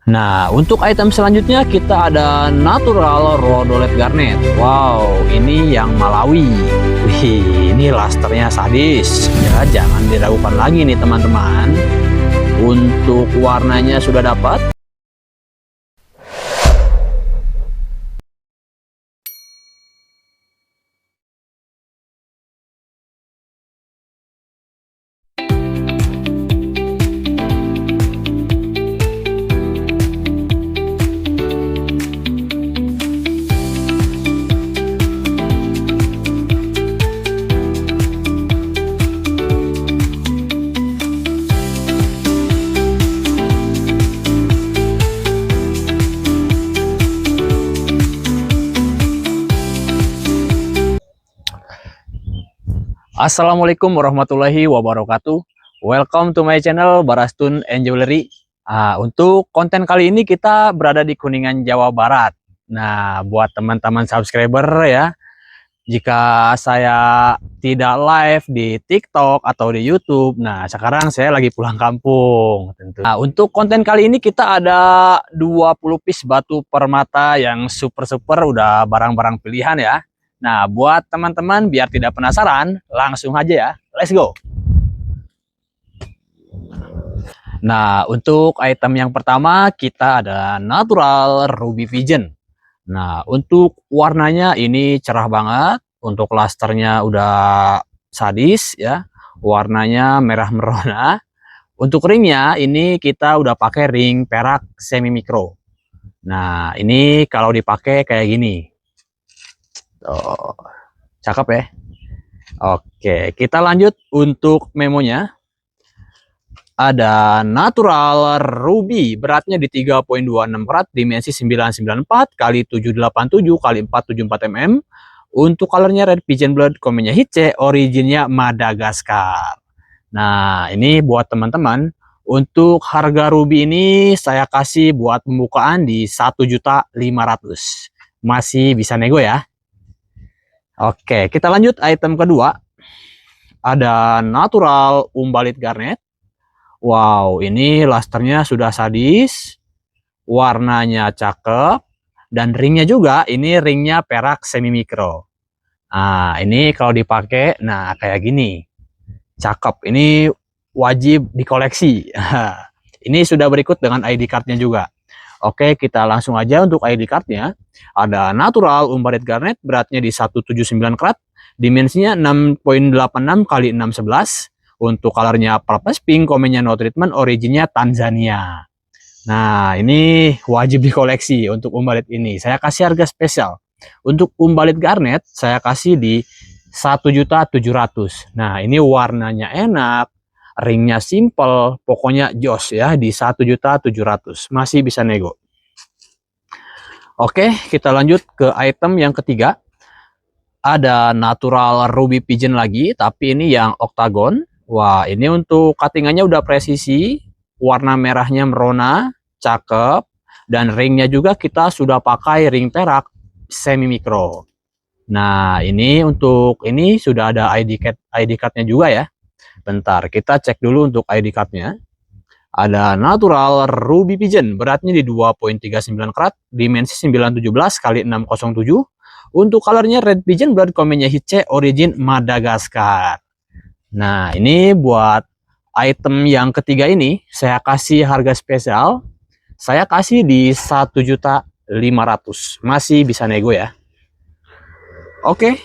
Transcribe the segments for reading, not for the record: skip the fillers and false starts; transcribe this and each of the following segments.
Nah, untuk item selanjutnya kita ada natural rhodolite garnet. Wow, ini yang Malawi. Wih, ini lasternya sadis. Ya, jangan diragukan lagi nih teman-teman. Untuk warnanya sudah dapat. Assalamualaikum warahmatullahi wabarakatuh. Welcome to my channel Barastun and Jewelry. Untuk konten kali ini kita berada di Kuningan, Jawa Barat. Nah, buat teman-teman subscriber ya, jika saya tidak live di TikTok atau di YouTube, nah sekarang saya lagi pulang kampung tentu. Nah, untuk konten kali ini kita ada 20 piece batu permata yang super udah barang-barang pilihan ya. Nah, buat teman-teman biar tidak penasaran, langsung aja ya. Let's go. Nah, untuk item yang pertama kita ada natural ruby vision. Nah, untuk warnanya ini cerah banget. Untuk lasternya udah sadis ya. Warnanya merah merona. Untuk ringnya ini kita udah pakai ring perak semi mikro. Nah, ini kalau dipakai kayak gini. Oh, cakep ya. Oke, kita lanjut untuk memonya. Ada natural ruby, beratnya di 3,26 karat, dimensi 994 kali 787 kali 474 mm. Untuk colornya red pigeon blood, komennya hice, originnya Madagaskar. Nah, ini buat teman-teman. Untuk harga ruby ini saya kasih buat pembukaan di 1.500.000. Masih bisa nego ya. Oke, kita lanjut item kedua. Ada natural umbalit garnet. Wow, ini lasternya sudah sadis. Warnanya cakep. Dan ringnya juga, ini ringnya perak semi mikro. Nah, ini kalau dipakai, nah kayak gini. Cakep, ini wajib dikoleksi. Ini sudah berikut dengan ID cardnya juga. Oke, kita langsung aja untuk ID cardnya. Ada natural umbalit garnet, beratnya di 179 karat, dimensinya 6,86 kali 611. Untuk colornya purple pink, komennya no treatment, originnya Tanzania. Nah, ini wajib dikoleksi untuk umbalit ini. Saya kasih harga spesial. Untuk umbalit garnet, saya kasih di 1.700.000. Nah, ini warnanya enak. Ringnya simple, pokoknya jos ya, di 1.700.000. Masih bisa nego. Oke, kita lanjut ke item yang ketiga. Ada natural ruby pigeon lagi, tapi ini yang oktagon. Wah, ini untuk cuttingannya udah presisi. Warna merahnya merona, cakep. Dan ringnya juga kita sudah pakai ring perak semi mikro. Nah, ini untuk ini sudah ada ID cardnya juga ya. Bentar, kita cek dulu untuk ID cardnya. Ada natural ruby pigeon, beratnya di 2,39 karat, dimensi 917 kali 607. Untuk colornya red pigeon blood, komennya hice, origin Madagaskar. Nah, ini buat item yang ketiga ini, saya kasih harga spesial. Saya kasih di 1.500.000. Masih bisa nego ya. Oke.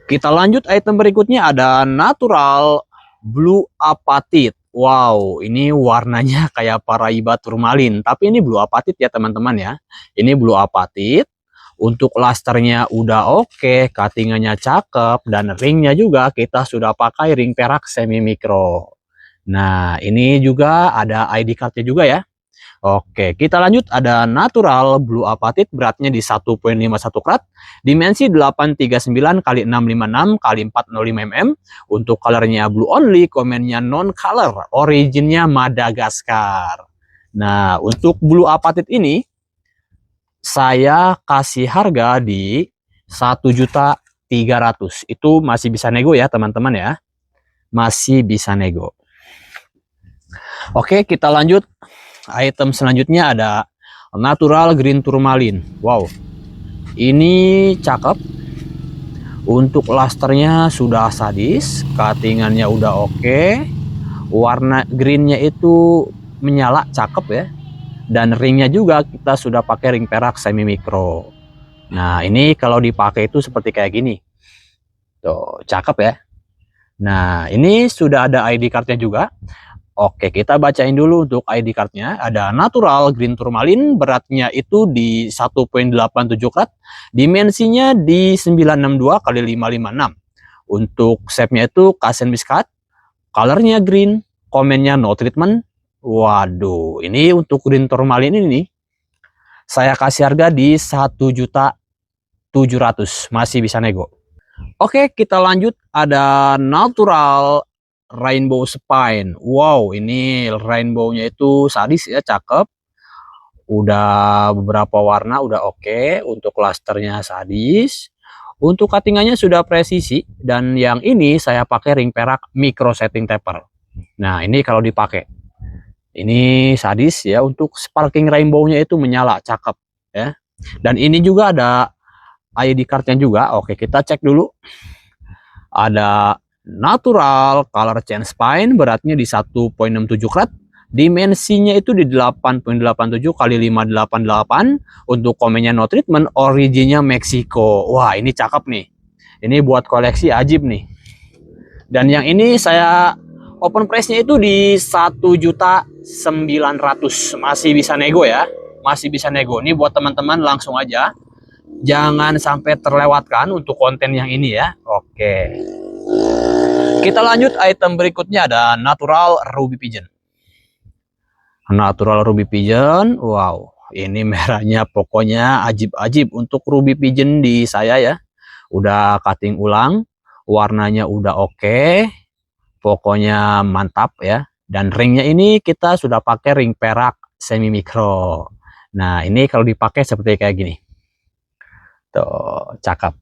Kita lanjut item berikutnya, ada natural blue apatite. Wow, ini warnanya kayak Paraiba turmalin, tapi ini blue apatite ya teman-teman ya. Ini blue apatite. Untuk lasternya udah oke, cuttingannya cakep, dan ringnya juga kita sudah pakai ring perak semi mikro. Nah, ini juga ada ID cardnya juga ya. Oke, kita lanjut. Ada natural blue apatite, beratnya di 1,51 karat, dimensi 839 kali 656 kali 405 mm. Untuk colornya blue only, komennya non color, originnya Madagaskar. Nah, untuk blue apatite ini saya kasih harga di 1.300.000. Itu masih bisa nego ya teman-teman ya. Masih bisa nego. Oke, kita lanjut. item selanjutnya ada natural green tourmaline. Wow, ini cakep. Untuk lusternya sudah sadis, cuttingannya udah oke, warna greennya itu menyala, cakep ya. Dan ringnya juga kita sudah pakai ring perak semi mikro. Nah ini kalau dipakai itu seperti kayak gini, tuh cakep ya. Nah ini sudah ada ID cardnya juga. Oke, kita bacain dulu untuk ID cardnya. Ada natural green tourmaline, beratnya itu di 1,87 karat, dimensinya di 962 kali 556. Untuk shape-nya itu kasen biskat, colornya green, komennya no treatment. Waduh, ini untuk green tourmaline ini saya kasih harga di 1.700.000, masih bisa nego. Oke, kita lanjut. Ada natural rainbow spine. Wow, ini rainbow-nya itu sadis ya, cakep. Udah beberapa warna udah oke. Untuk clusternya sadis. Untuk cuttingannya sudah presisi. Dan yang ini saya pakai ring perak micro setting taper. Nah, ini kalau dipakai. Ini sadis ya, untuk sparking rainbow-nya itu menyala, cakep ya. Dan ini juga ada ID card-nya juga. Oke, kita cek dulu. Ada natural color change spine, beratnya di 1,67 karat, dimensinya itu di 8,87 kali 588. Untuk komennya no treatment, originnya Meksiko. Wah, ini cakep nih, ini buat koleksi ajib nih. Dan yang ini saya open price-nya itu di 1.900.000, masih bisa nego ya, masih bisa nego. Ini buat teman-teman langsung aja, jangan sampai terlewatkan untuk konten yang ini ya. Oke, kita lanjut. Item berikutnya ada natural ruby pigeon. Natural ruby pigeon, wow, ini merahnya pokoknya ajib-ajib untuk ruby pigeon di saya ya. Udah cutting ulang, warnanya udah oke, pokoknya mantap ya. Dan ringnya ini kita sudah pakai ring perak semi mikro. Nah ini kalau dipakai seperti kayak gini, tuh cakep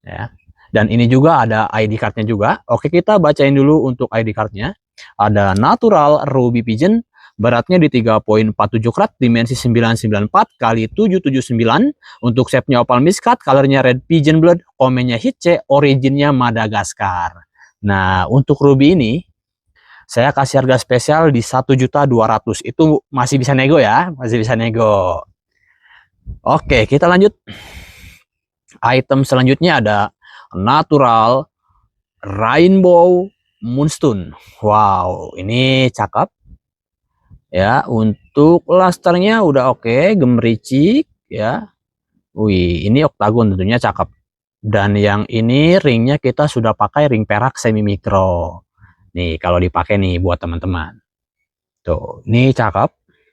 ya. Dan ini juga ada ID cardnya juga. Oke, kita bacain dulu untuk ID cardnya. Ada natural ruby pigeon, beratnya di 3,47 karat, dimensi 994 kali 779. Untuk shape-nya opal miskat, colornya red pigeon blood, komennya hitche, originnya Madagaskar. Nah, untuk ruby ini saya kasih harga spesial di 1.200.000. Itu masih bisa nego ya, masih bisa nego. Oke, kita lanjut. Item selanjutnya ada natural rainbow moonstone. Wow, ini cakep ya. Untuk lusternya udah oke, gemericik ya. Wih, ini oktagon tentunya cakep. Dan yang ini ringnya kita sudah pakai ring perak semi mikro. Nih kalau dipakai nih buat teman-teman, tuh ini cakep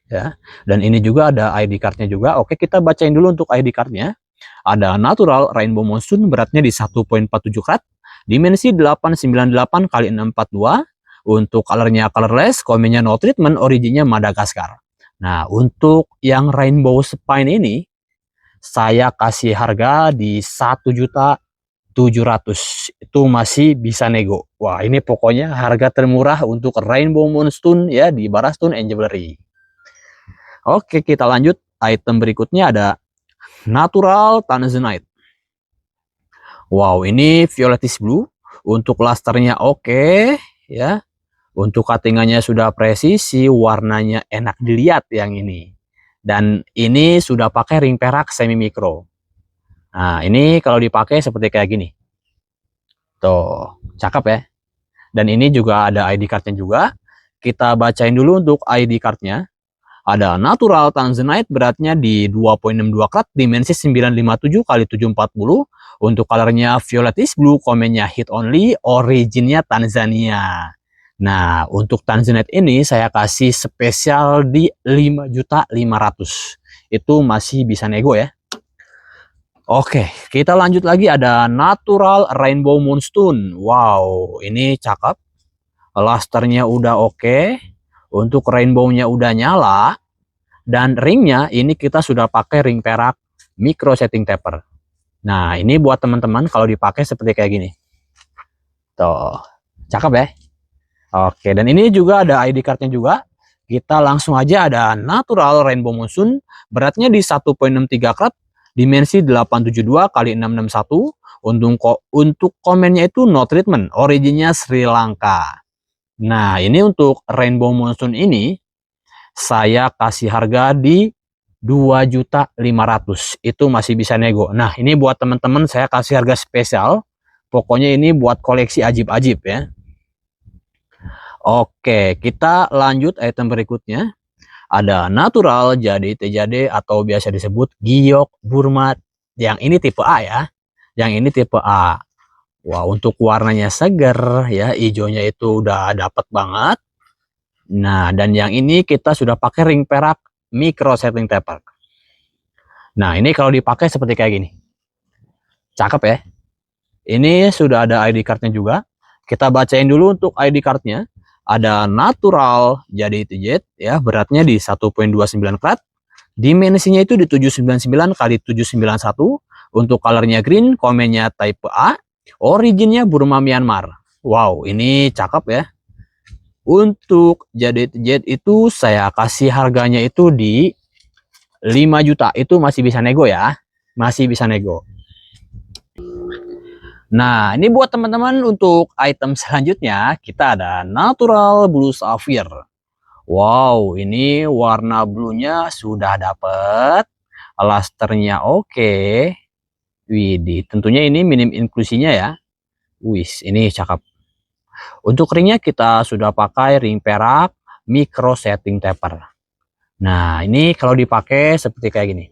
ya. Dan ini juga ada ID cardnya juga. Oke, kita bacain dulu untuk ID cardnya. Ada natural rainbow monsoon, beratnya di 1,47 karat, dimensi 898 kali 642. Untuk colornya colorless, komennya no treatment, originnya Madagaskar. Nah, untuk yang rainbow spine ini saya kasih harga di 1.700.000. Itu masih bisa nego. Wah, ini pokoknya harga termurah untuk rainbow moonstone ya di Barastone Jewelry. Oke, kita lanjut. Item berikutnya ada natural tanzanite. Wow, ini violetis blue. Untuk lusternya oke ya. Untuk cuttingannya sudah presisi, warnanya enak dilihat yang ini. Dan ini sudah pakai ring perak semi mikro. Nah, ini kalau dipakai seperti kayak gini. Tuh, cakep ya. Dan ini juga ada ID cardnya juga. Kita bacain dulu untuk ID cardnya. Ada natural tanzanite, beratnya di 2,62 karat, dimensi 957 kali 740. Untuk colornya violetis blue, komennya hit only, originnya Tanzania. Nah, untuk tanzanite ini saya kasih spesial di 5.500.000. Itu masih bisa nego ya. Oke, kita lanjut lagi. Ada natural rainbow moonstone. Wow, ini cakep. Lusternya udah oke. Untuk rainbow-nya udah nyala. Dan ringnya ini kita sudah pakai ring perak micro setting taper. Nah, ini buat teman-teman kalau dipakai seperti kayak gini. Tuh, cakep ya. Oke, dan ini juga ada ID cardnya juga. Kita langsung aja ada natural rainbow monsoon, beratnya di 1,63 karat, dimensi 872 kali 661. Untuk komennya itu no treatment, originnya Sri Lanka. Nah, ini untuk rainbow monsoon ini saya kasih harga di 2.500.000. Itu masih bisa nego. Nah, ini buat teman-teman saya kasih harga spesial. Pokoknya ini buat koleksi ajib-ajib ya. Oke, kita lanjut item berikutnya. Ada natural jadi TJD atau biasa disebut giok Burma. Yang ini tipe A ya. Yang ini tipe A. Wah, untuk warnanya seger ya, hijaunya itu udah dapet banget. Nah, dan yang ini kita sudah pakai ring perak micro setting taper. Nah, ini kalau dipakai seperti kayak gini. Cakep ya. Ini sudah ada ID cardnya juga. Kita bacain dulu untuk ID cardnya. Ada natural jadi TJ ya, beratnya di 1,29 karat. Dimensinya itu di 799 kali 791. Untuk colornya green, komennya type A. Originnya Burma Myanmar. Wow, ini cakep ya. Untuk jadi TJ itu saya kasih harganya itu di 5 juta. Itu masih bisa nego ya. Masih bisa nego. Nah, ini buat teman-teman untuk item selanjutnya, kita ada natural blue sapphire. Wow, ini warna bluenya sudah dapet, lusternya oke. Widih, tentunya ini minim inklusinya ya. Wis, ini cakep. Untuk ringnya kita sudah pakai ring perak micro setting taper. Nah, ini kalau dipakai seperti kayak gini.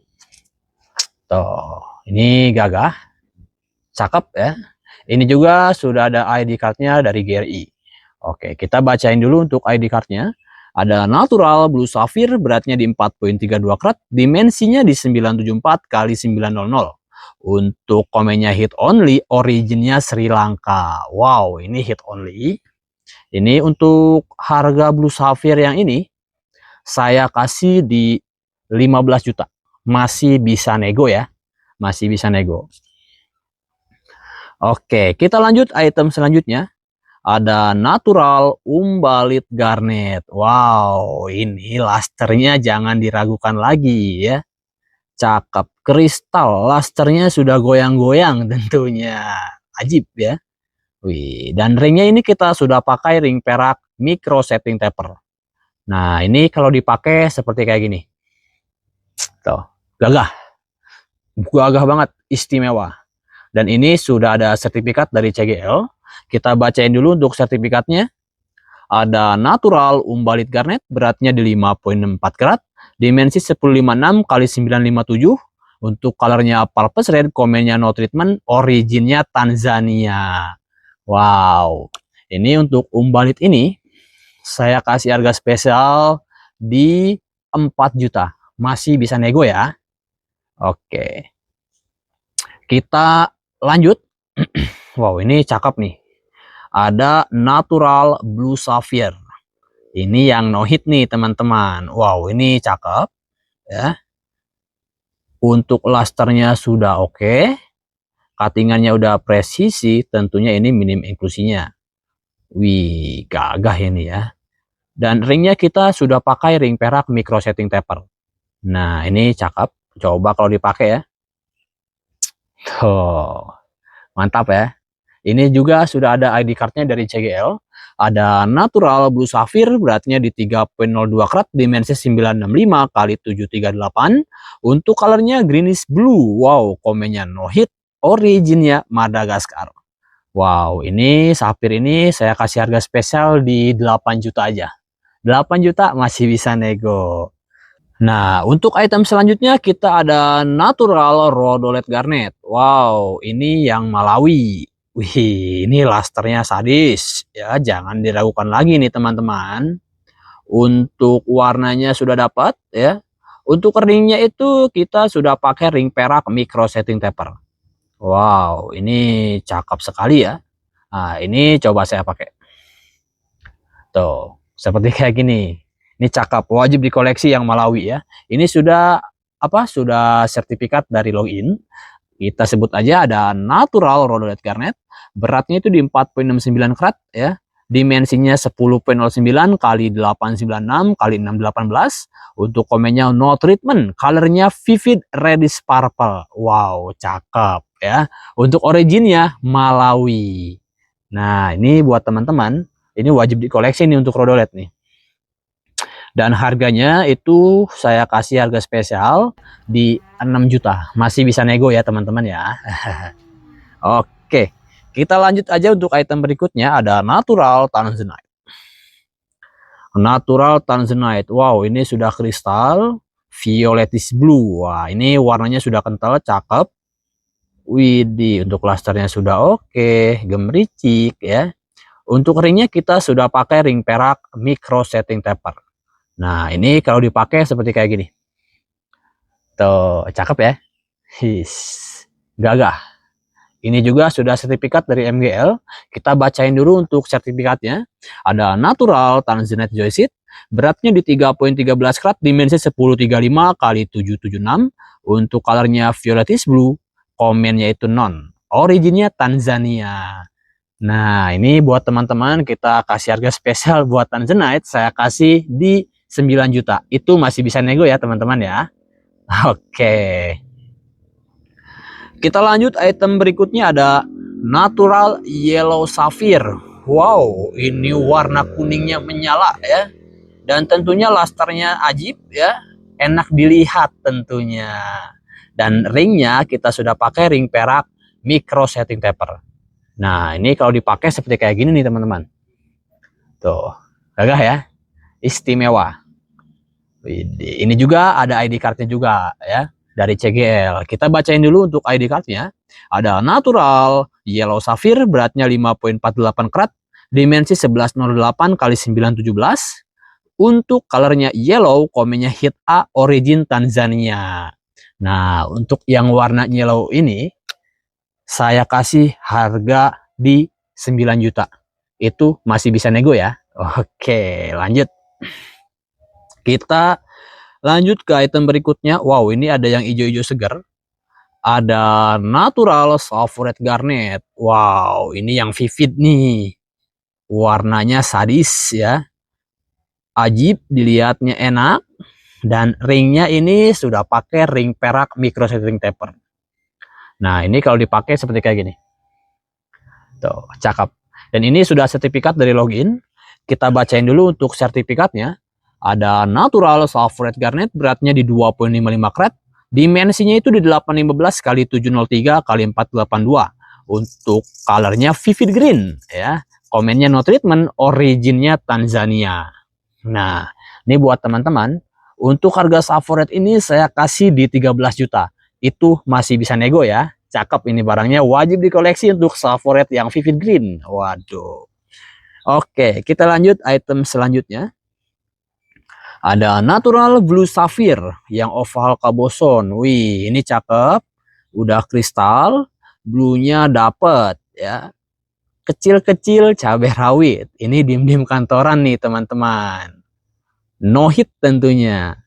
Tuh, ini gagah, cakep ya. Ini juga sudah ada ID cardnya dari GRI. Oke, kita bacain dulu untuk ID cardnya. Ada natural blue sapphire, beratnya di 4,32 karat, dimensinya di 974 kali 900. Untuk komennya hit only, originnya Sri Lanka. Wow, ini hit only. Ini untuk harga blue sapphire yang ini, saya kasih di 15 juta. Masih bisa nego ya. Masih bisa nego. Oke, kita lanjut item selanjutnya. Ada natural umbalit garnet. Wow, ini lusternya jangan diragukan lagi ya. Cakep, kristal, lusternya sudah goyang-goyang tentunya. Ajib ya. Wih, dan ringnya ini kita sudah pakai ring perak micro setting taper. Nah, ini kalau dipakai seperti kayak gini. Tuh, gagah. Gagah banget, istimewa. Dan ini sudah ada sertifikat dari CGL. Kita bacain dulu untuk sertifikatnya. Ada natural umbalit garnet, beratnya di 5,64 karat, dimensi 1056 kali 957. Untuk colornya purple red, komennya no treatment, originnya Tanzania. Wow, ini untuk umbalit ini saya kasih harga spesial di 4 juta. Masih bisa nego ya. Oke, kita lanjut. Wow, ini cakep nih. Ada natural blue sapphire. Ini yang no hit nih teman-teman. Wow, ini cakep ya. Untuk lusternya sudah oke. Cuttingannya udah presisi, tentunya ini minim inklusinya. Wih, gagah ini ya. Dan ringnya kita sudah pakai ring perak micro setting taper. Nah, ini cakep. Coba kalau dipakai ya. Tuh, mantap ya. Ini juga sudah ada ID cardnya dari CGL. Ada natural blue sapphire, beratnya di 3,02 karat, dimensi 965 kali 738. Untuk colornya greenish blue. Wow, komennya no hit, originnya Madagaskar. Wow, ini sapphire ini saya kasih harga spesial di 8 juta aja. 8 juta masih bisa nego. Nah, untuk item selanjutnya kita ada natural rhodolet garnet. Wow, ini yang Malawi. Wih, ini lusternya sadis. Ya, jangan diragukan lagi nih teman-teman. Untuk warnanya sudah dapat ya. Untuk ringnya itu kita sudah pakai ring perak micro setting taper. Wow, ini cakep sekali ya. Nah, ini coba saya pakai. Tuh, seperti kayak gini. Ini cakep, wajib dikoleksi yang Malawi ya. Ini sudah Sudah sertifikat dari login. Kita sebut aja ada natural rhodolet garnet. Beratnya itu di 4,69 karat ya. dimensinya 10.09 kali 896 kali 618. Untuk komennya no treatment, colornya vivid reddish purple. Wow, cakep ya. Untuk originnya Malawi. Nah, ini buat teman-teman, ini wajib dikoleksi nih untuk Rodolet nih. Dan harganya itu saya kasih harga spesial di 6 juta. Masih bisa nego ya teman-teman ya. Oke, kita lanjut aja untuk item berikutnya. Ada Natural Tanzanite. Natural Tanzanite. Wow, ini sudah kristal violetish blue. Wah, ini warnanya sudah kental, cakep. Widih, untuk klasternya sudah oke, gemericik ya. Untuk ringnya kita sudah pakai ring perak micro setting taper. Nah, ini kalau dipakai seperti kayak gini. Tuh, cakep ya. His, gagah. Ini juga sudah sertifikat dari MGL. Kita bacain dulu untuk sertifikatnya. Ada Natural Tanzanite Joyseed. Beratnya di 3.13 karat, dimensi 1035 kali 776. Untuk colornya violetish blue. Komennya itu non. Originnya Tanzania. Nah, ini buat teman-teman kita kasih harga spesial buat Tanzanite. Saya kasih di 9 juta. Itu masih bisa nego ya teman-teman ya. Oke. Kita lanjut item berikutnya ada Natural Yellow Sapphire. Wow, ini warna kuningnya menyala ya. Dan tentunya lasternya ajib ya. Enak dilihat tentunya. Dan ringnya kita sudah pakai ring perak micro setting taper. Nah, ini kalau dipakai seperti kayak gini nih teman-teman. Tuh, gagah ya. Istimewa. Ini juga ada ID cardnya juga ya dari CGL. Kita bacain dulu untuk ID cardnya. Ada Natural Yellow Sapphire, beratnya 5.48 karat, dimensi 1108 kali 917. Untuk colornya yellow, komennya hit A, origin Tanzania. Nah, untuk yang warna yellow ini saya kasih harga di 9 juta. Itu masih bisa nego ya. Oke, lanjut. Kita lanjut ke item berikutnya. Wow, ini ada yang hijau-hijau segar. Ada Natural Soft Red Garnet. Wow, ini yang vivid nih. Warnanya sadis ya. Ajib, dilihatnya enak. Dan ringnya ini sudah pakai ring perak micro setting taper. Nah, ini kalau dipakai seperti kayak gini. Tuh, cakep. Dan ini sudah sertifikat dari login. Kita bacain dulu untuk sertifikatnya. Ada Natural Soft Red Garnet, beratnya di 2.55 karat, dimensinya itu di 815 kali 703 kali 482. Untuk colornya vivid green ya. Komennya no treatment, originnya Tanzania. Nah, ini buat teman-teman, untuk harga Sapphire ini saya kasih di 13 juta. Itu masih bisa nego ya. Cakep ini barangnya, wajib dikoleksi untuk Sapphire yang vivid green. Waduh. Oke, kita lanjut item selanjutnya. Ada Natural Blue Sapphire yang oval kaboson. Wih, ini cakep. Udah kristal, blue-nya dapet ya. Kecil-kecil cabai rawit. Ini dim-dim kantoran nih teman-teman. No hit tentunya.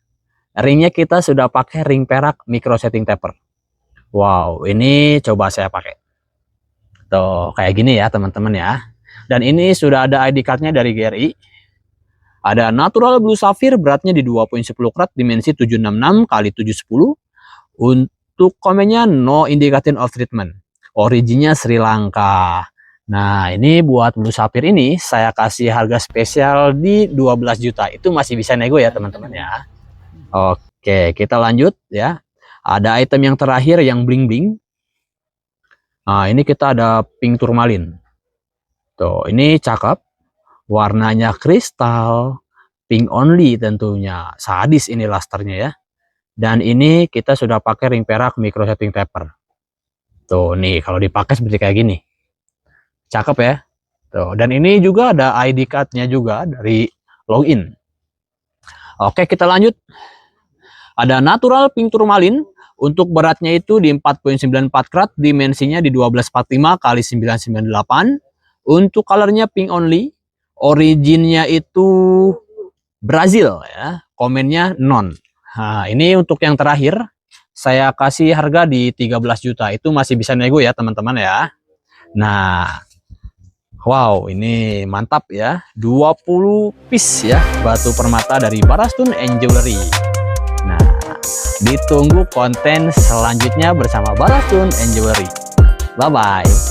Ringnya kita sudah pakai ring perak micro setting taper. Wow, ini coba saya pakai. Tuh, kayak gini ya teman-teman ya. Dan ini sudah ada ID cardnya dari GRI. Ada Natural Blue Sapphire, beratnya di 2.10 karat, dimensi 766 kali 710. Untuk komennya no indication of treatment. Originnya Sri Lanka. Nah, ini buat Blue Sapphire ini saya kasih harga spesial di 12 juta. Itu masih bisa nego ya teman-teman ya. Oke, kita lanjut ya. Ada item yang terakhir yang bling-bling. Nah, ini kita ada pink tourmaline. Tuh, ini cakep. Warnanya kristal, pink only tentunya. Sadis ini lasternya ya. Dan ini kita sudah pakai ring perak micro setting taper. Tuh nih, kalau dipakai seperti kayak gini. Cakep ya. Tuh, dan ini juga ada ID cardnya juga dari login. Oke, kita lanjut. Ada Natural Pink Tourmaline. Untuk beratnya itu di 4.94 karat, dimensinya di 1245 kali 998. Untuk colornya pink only. Originnya itu Brazil ya, komennya non. Nah, ini untuk yang terakhir saya kasih harga di 13 juta. Itu masih bisa nego ya teman-teman ya. Nah, Wow, ini mantap ya. 20 piece ya batu permata dari Barastun Jewelry. Nah, ditunggu konten selanjutnya bersama Barastun Jewelry. Bye bye.